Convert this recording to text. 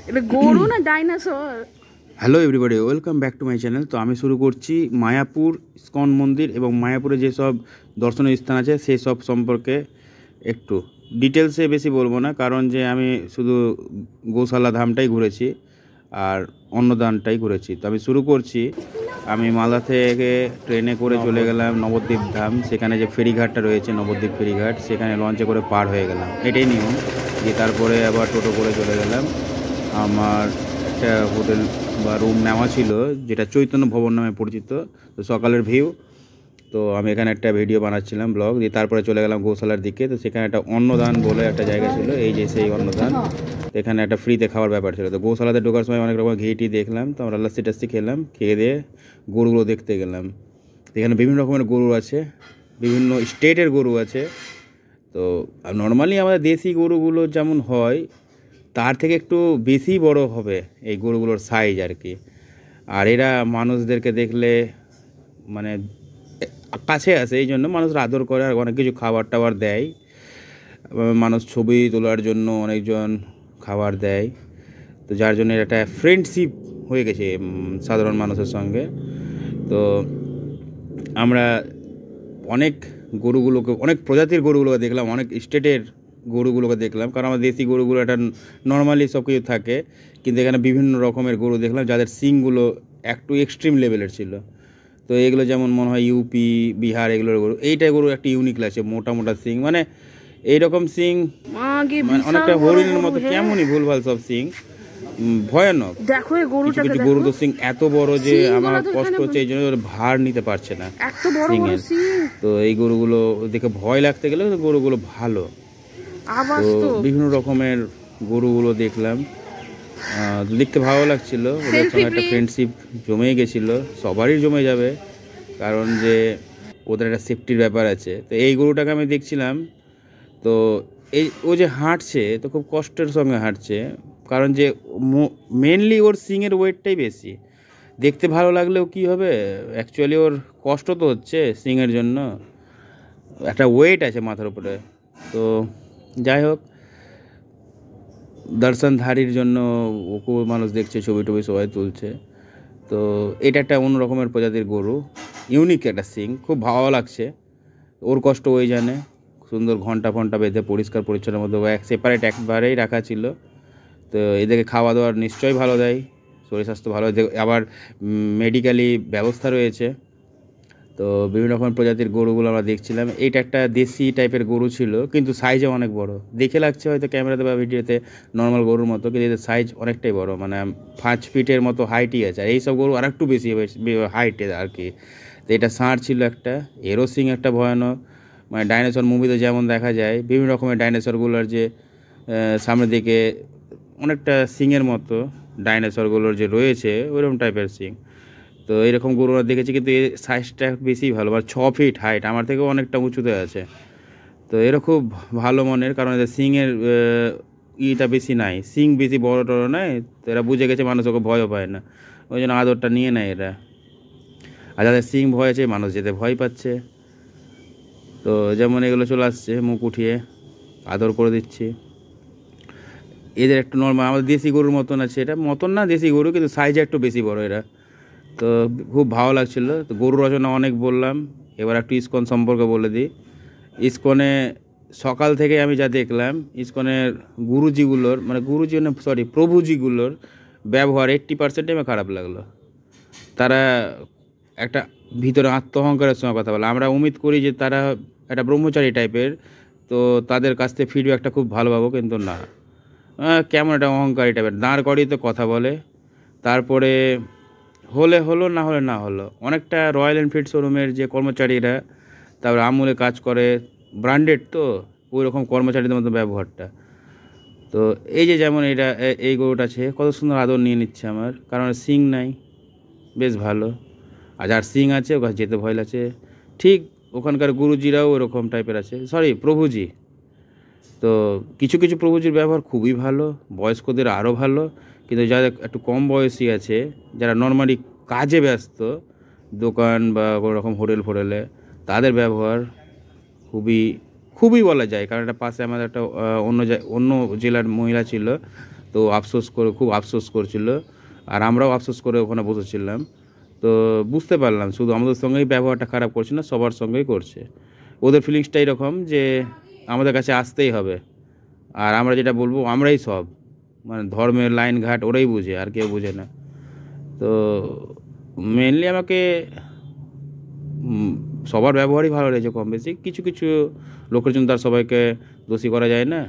এটা গরু না dinosaur? Hello everybody, welcome back to my channel. তো আমি শুরু করছি মায়াপুর ইস্কন মন্দির এবং মায়াপুরে যেসব দর্শনীয় স্থান আছে সেই সব সম্পর্কে একটু ডিটেলসে বেশি বলবো না, কারণ যে আমি শুধু গোশালা ধামটাই ঘুরেছি আর অন্নদানটাই ঘুরেছি। তো আমি শুরু করছি, আমি মালদা থেকে ট্রেনে করে চলে গেলাম নবদ্বীপ ধাম। সেখানে যে ফেরিঘাটটা রয়েছে নবদ্বীপ ফেরিঘাট, সেখানে লঞ্চে করে পার হয়ে গেলাম, এটাই নিয়ম। দিয়ে তারপরে আবার টোটো করে চলে গেলাম। আমার একটা হোটেল বা রুম নেওয়া ছিল যেটা চৈতন্য ভবন নামে পরিচিত। তো সকালের ভিউ, তো আমি এখানে একটা ভিডিও বানাচ্ছিলাম ব্লগ। দিয়ে তারপরে চলে গেলাম গোশালার দিকে। তো সেখানে একটা অন্নদান বলে একটা জায়গা ছিল, এই যে সেই অন্নদান। তো এখানে একটা ফ্রিতে খাওয়ার ব্যাপার ছিল। তো গোশালাতে ঢোকার সময় অনেক রকম ঘি টি দেখলাম, তো আমরা লাস্সি টাস্সি খেলাম, খেয়ে দিয়ে গরুগুলো দেখতে গেলাম। এখানে বিভিন্ন রকমের গরু আছে, বিভিন্ন স্টেটের গরু আছে। তো নর্মালি আমাদের দেশি গরুগুলো যেমন হয় তার থেকে একটু বেশি বড় হবে এই গরুগুলোর সাইজ আর কি। আর এরা মানুষদেরকে দেখলে মানে কাছে আসে, এই জন্য মানুষরা আদর করে আর অনেক কিছু খাবার টাবার দেয়। মানুষ ছবি তোলার জন্য অনেকজন খাবার দেয়। তো যার জন্য একটা ফ্রেন্ডশিপ হয়ে গেছে সাধারণ মানুষের সঙ্গে। তো আমরা অনেক গরুগুলোকে, অনেক প্রজাতির গরুগুলোকে দেখলাম, অনেক স্টেটের গরুগুলোকে দেখলাম, কারণ আমার দেশি গরুগুলো একটা নর্মালি সব কিছু থাকে, কিন্তু এখানে বিভিন্ন রকমের গরু দেখলাম যাদের সিংগুলো একটু এক্সট্রিম লেভেলের ছিল। তো এগুলো যেমন মনে হয় ইউপি, বিহার এগুলোর গরু। এইটা গরু একটা ইউনিক লাগছে, মোটা মোটা সিং, মানে এইরকম সিং মানে অনেকটা হরিণের মতো, কেমনই ভুলভাল সব সিং, ভয়ানক। দেখো এই গরুটাকে, কিছু গরু তো সিং এত বড় যে আমার কষ্ট হচ্ছে, এই জন্য ভার নিতে পারছে না সিংয়ের। তো এই গরুগুলো দেখে ভয় লাগতে গেলে গরুগুলো ভালো। তো বিভিন্ন রকমের গরুগুলো দেখলাম, দেখতে ভালো লাগছিল। ওদের সঙ্গে একটা ফ্রেন্ডশিপ জমে গেছিলো, সবারই জমে যাবে, কারণ যে ওদের একটা সেফটির ব্যাপার আছে। তো এই গরুটাকে আমি দেখছিলাম, তো এই ও যে হাঁটছে তো খুব কষ্টের সঙ্গে হাঁটছে, কারণ যে মেনলি ওর সিংয়ের ওয়েটটাই বেশি। দেখতে ভালো লাগলেও কি হবে, অ্যাকচুয়ালি ওর কষ্ট তো হচ্ছে সিংয়ের জন্য, একটা ওয়েট আছে মাথার উপরে। তো যাই হোক, দর্শনধারীর জন্য ওকে মানুষ দেখছে, ছবি টবি সবাই তুলছে। তো এটা একটা অন্য রকমের প্রজাতির গরু, ইউনিক একটা সিং, খুব ভালো লাগছে। ওর কষ্ট ওই জানে, সুন্দর ঘন্টা ফন্টা বেঁধে পরিষ্কার পরিচ্ছন্নের মধ্যে সেপারেট একবারেই রাখা ছিল। তো এদেরকে খাওয়া দাওয়ার নিশ্চয়ই ভালো দেয়, শরীর স্বাস্থ্য ভালো। আবার মেডিকেলি ব্যবস্থা রয়েছে। তো বিভিন্ন রকমের প্রজাতির গরুগুলো আমরা দেখছিলাম। এইটা একটা দেশি টাইপের গরু ছিল, কিন্তু সাইজে অনেক বড়। দেখে লাগছে হয়তো ক্যামেরাতে বা ভিডিওতে নর্মাল গরুর মতো, কিন্তু এদের সাইজ অনেকটাই বড়, মানে 5 ফিটের মতো হাইটই আছে। আর এইসব গরু আর একটু বেশি হাইটে আর কি। তো এটা ষাঁড় ছিল একটা, এরও সিং একটা ভয়ানক, মানে ডাইনোসর মুভিতে যেমন দেখা যায় বিভিন্ন রকমের ডাইনোসরগুলোর যে সামনের দিকে অনেকটা সিংয়ের মতো ডাইনোসরগুলোর যে রয়েছে ওইরকম টাইপের সিং। তো এরকম গরু দেখেছি, কিন্তু এর সাইজটা বেশি ভালো, মানে 6 ফিট হাইট, আমার থেকেও অনেকটা উঁচুতে আছে। তো এরা খুব ভালো মনের, কারণ এদের সিংয়ের ইটা বেশি নাই, সিং বেশি বড় টড়ো নাই। তো এরা বুঝে গেছে মানুষ ওকে ভয়ও পায় না, ওই জন্য আদরটা নিয়ে নেয় এরা। আর যাদের সিং ভয় আছে মানুষ যেতে ভয় পাচ্ছে। তো যেমন এগুলো চলে আসছে, মুখ উঠিয়ে আদর করে দিচ্ছি। এদের একটু নর্মাল আমাদের দেশি গরুর মতন আছে, এটা মতন না দেশি গরু, কিন্তু সাইজে একটু বেশি বড় এরা। তো খুব ভালো লাগছিলো। তো গরু রচনা অনেক বললাম, এবার একটু ইস্কন সম্পর্কে বলে দিই। ইস্কনে সকাল থেকে আমি যা দেখলাম, ইস্কনের গুরুজিগুলোর, মানে প্রভুজিগুলোর ব্যবহার 80% আমার খারাপ লাগলো। তারা একটা ভিতরে আত্মঅহংকারের সঙ্গে কথা বলে। আমরা উম্মিদ করি যে তারা একটা ব্রহ্মচারী টাইপের, তো তাদের কাছ থেকে ফিডব্যাকটা খুব ভালো পাবো, কিন্তু না, কেমন একটা অহংকারী টাইপের, দাঁড় করিয়ে তো কথা বলে। তারপরে হলে হলো, না হলে না হলো। অনেকটা রয়্যাল এনফিল্ড শোরুমের যে কর্মচারীরা, তারপরে আমুলে কাজ করে, ব্র্যান্ডেড, তো ওই রকম কর্মচারীদের মতো ব্যবহারটা। তো এই যে যেমন এই গরুটা আছে, কত সুন্দর আদর নিয়ে নিচ্ছে আমার, কারণ সিং নাই, বেশ ভালো। আর যার সিং আছে ওখানে যেতে ভয় লাগছে। ঠিক ওখানকার গুরুজিরাও ওরকম টাইপের আছে, প্রভুজি। তো কিছু কিছু প্রভুজির ব্যবহার খুবই ভালো, বয়স্কদের আরও ভালো, কিন্তু যাদের একটু কম বয়সী আছে, যারা নর্মালি কাজে ব্যস্ত, দোকান বা কোনো রকম হোটেলে, তাদের ব্যবহার খুবই খুবই বলা যায়। কারণ এটা পাশে আমাদের একটা অন্য জেলার মহিলা ছিল, তো খুব আফসোস করছিল, আর আমরাও আফসোস করে ওখানে বসেছিলাম। তো বুঝতে পারলাম শুধু আমাদের সঙ্গেই ব্যবহারটা খারাপ করছে না, সবার সঙ্গেই করছে। ওদের ফিলিংসটা এরকম যে আমাদের কাছে আসতেই হবে, আর আমরা যেটা বলবো আমরাই সব, মানে ধর্মের লাইন ঘাট ওরাই বুঝে, আর কেউ বুঝে না। তো মেনলি আমাকে সবার ব্যবহারই ভালো লেগেছে কম বেশি। কিছু কিছু লোকের জন্য তার সবাইকে দোষী করা যায় না।